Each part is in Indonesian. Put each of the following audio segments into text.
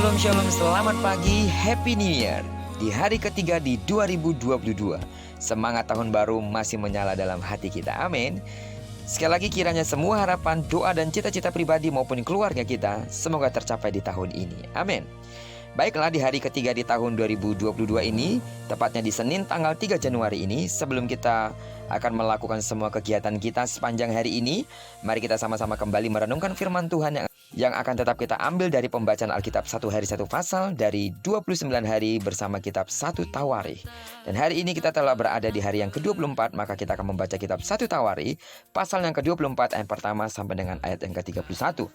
Shalom Shalom, selamat pagi, Happy New Year. Di hari ketiga di 2022, semangat tahun baru masih menyala dalam hati kita, amin. Sekali lagi kiranya semua harapan, doa dan cita-cita pribadi maupun keluarga kita semoga tercapai di tahun ini, amin. Baiklah, di hari ketiga di tahun 2022 ini, tepatnya di Senin tanggal 3 Januari ini, sebelum kita akan melakukan semua kegiatan kita sepanjang hari ini, mari kita sama-sama kembali merenungkan firman Tuhan yang akan tetap kita ambil dari pembacaan Alkitab satu hari satu pasal dari 29 hari bersama kitab 1 Tawarikh. Dan hari ini kita telah berada di hari yang ke-24, maka kita akan membaca kitab 1 Tawarikh pasal yang ke-24 ayat pertama sampai dengan ayat yang ke-31.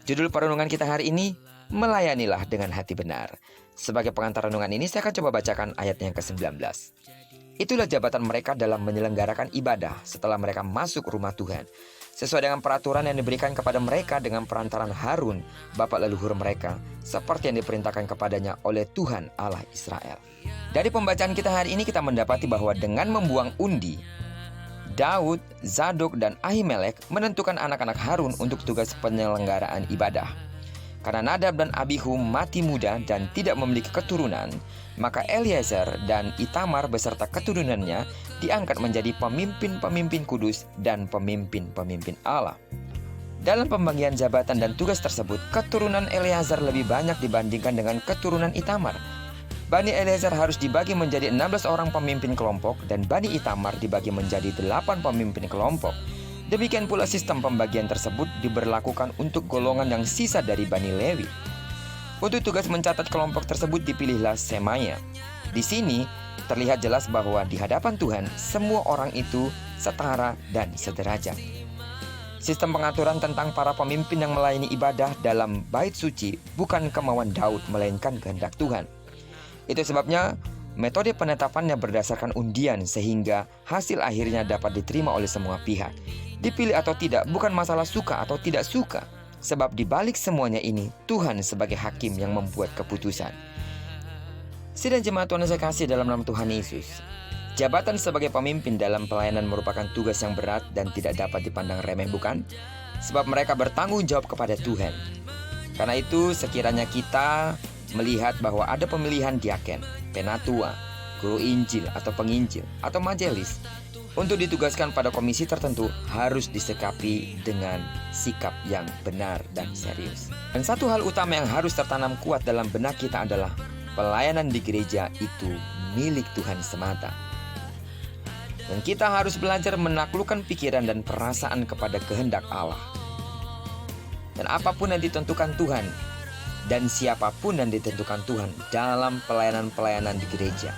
Judul perenungan kita hari ini, melayanilah dengan hati benar. Sebagai pengantar renungan ini saya akan coba bacakan ayat yang ke-19. Itulah jabatan mereka dalam menyelenggarakan ibadah setelah mereka masuk rumah Tuhan, sesuai dengan peraturan yang diberikan kepada mereka dengan perantaran Harun, bapa leluhur mereka, seperti yang diperintahkan kepadanya oleh Tuhan Allah Israel. Dari pembacaan kita hari ini kita mendapati bahwa dengan membuang undi, Daud, Zadok, dan Ahimelek menentukan anak-anak Harun untuk tugas penyelenggaraan ibadah. Karena Nadab dan Abihu mati muda dan tidak memiliki keturunan, maka Eliezer dan Itamar beserta keturunannya diangkat menjadi pemimpin-pemimpin kudus dan pemimpin-pemimpin Allah. Dalam pembagian jabatan dan tugas tersebut, keturunan Eliezer lebih banyak dibandingkan dengan keturunan Itamar. Bani Eliezer harus dibagi menjadi 16 orang pemimpin kelompok dan Bani Itamar dibagi menjadi 8 pemimpin kelompok. Demikian pula sistem pembagian tersebut diberlakukan untuk golongan yang sisa dari Bani Lewi. Untuk tugas mencatat kelompok tersebut dipilihlah Semaya. Di sini terlihat jelas bahwa di hadapan Tuhan semua orang itu setara dan sederajat. Sistem pengaturan tentang para pemimpin yang melayani ibadah dalam bait suci bukan kemauan Daud melainkan kehendak Tuhan. Itu sebabnya metode penetapannya berdasarkan undian sehingga hasil akhirnya dapat diterima oleh semua pihak. Dipilih atau tidak bukan masalah suka atau tidak suka, sebab di balik semuanya ini Tuhan sebagai hakim yang membuat keputusan. Sidang jemaat Tuhan yang saya kasih dalam nama Tuhan Yesus, jabatan sebagai pemimpin dalam pelayanan merupakan tugas yang berat dan tidak dapat dipandang remeh, bukan? Sebab mereka bertanggung jawab kepada Tuhan. Karena itu sekiranya kita melihat bahwa ada pemilihan diaken, penatua, guru Injil atau penginjil atau majelis untuk ditugaskan pada komisi tertentu, harus disikapi dengan sikap yang benar dan serius. Dan satu hal utama yang harus tertanam kuat dalam benak kita adalah pelayanan di gereja itu milik Tuhan semata. Dan kita harus belajar menaklukkan pikiran dan perasaan kepada kehendak Allah. Dan apapun yang ditentukan Tuhan dan siapapun yang ditentukan Tuhan dalam pelayanan-pelayanan di gereja,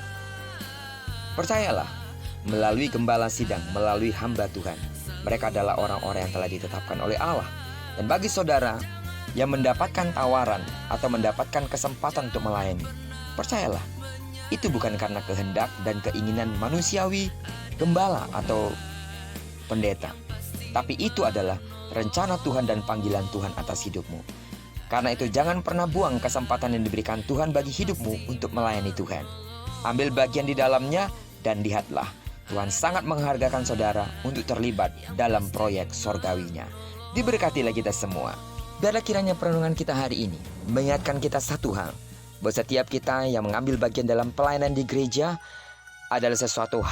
percayalah, melalui gembala sidang, melalui hamba Tuhan, mereka adalah orang-orang yang telah ditetapkan oleh Allah. Dan bagi saudara yang mendapatkan tawaran atau mendapatkan kesempatan untuk melayani, percayalah, itu bukan karena kehendak dan keinginan manusiawi gembala atau pendeta, tapi itu adalah rencana Tuhan dan panggilan Tuhan atas hidupmu. Karena itu jangan pernah buang kesempatan yang diberikan Tuhan bagi hidupmu untuk melayani Tuhan. Ambil bagian di dalamnya dan lihatlah, Tuhan sangat menghargakan saudara untuk terlibat dalam proyek sorgawinya. Diberkatilah kita semua. Biarlah kiranya perenungan kita hari ini mengingatkan kita satu hal, bahwa setiap kita yang mengambil bagian dalam pelayanan di gereja adalah sesuatu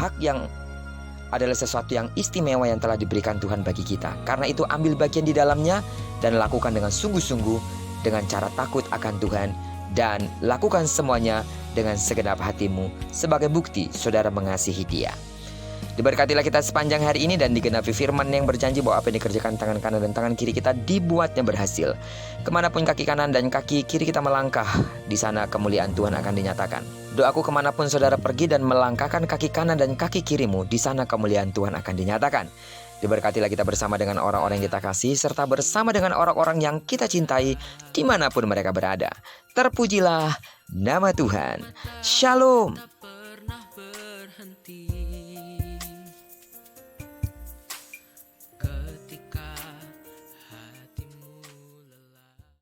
yang istimewa yang telah diberikan Tuhan bagi kita. Karena itu ambil bagian di dalamnya dan lakukan dengan sungguh-sungguh, dengan cara takut akan Tuhan, dan lakukan semuanya dengan segenap hatimu sebagai bukti saudara mengasihi Dia. Diberkatilah kita sepanjang hari ini dan digenapi firman yang berjanji bahwa apa yang dikerjakan tangan kanan dan tangan kiri kita dibuatnya berhasil. Kemanapun kaki kanan dan kaki kiri kita melangkah, di sana kemuliaan Tuhan akan dinyatakan. Doaku, kemanapun saudara pergi dan melangkahkan kaki kanan dan kaki kirimu, di sana kemuliaan Tuhan akan dinyatakan. Diberkatilah kita bersama dengan orang-orang yang kita kasih, serta bersama dengan orang-orang yang kita cintai dimanapun mereka berada. Terpujilah nama Tuhan. Shalom.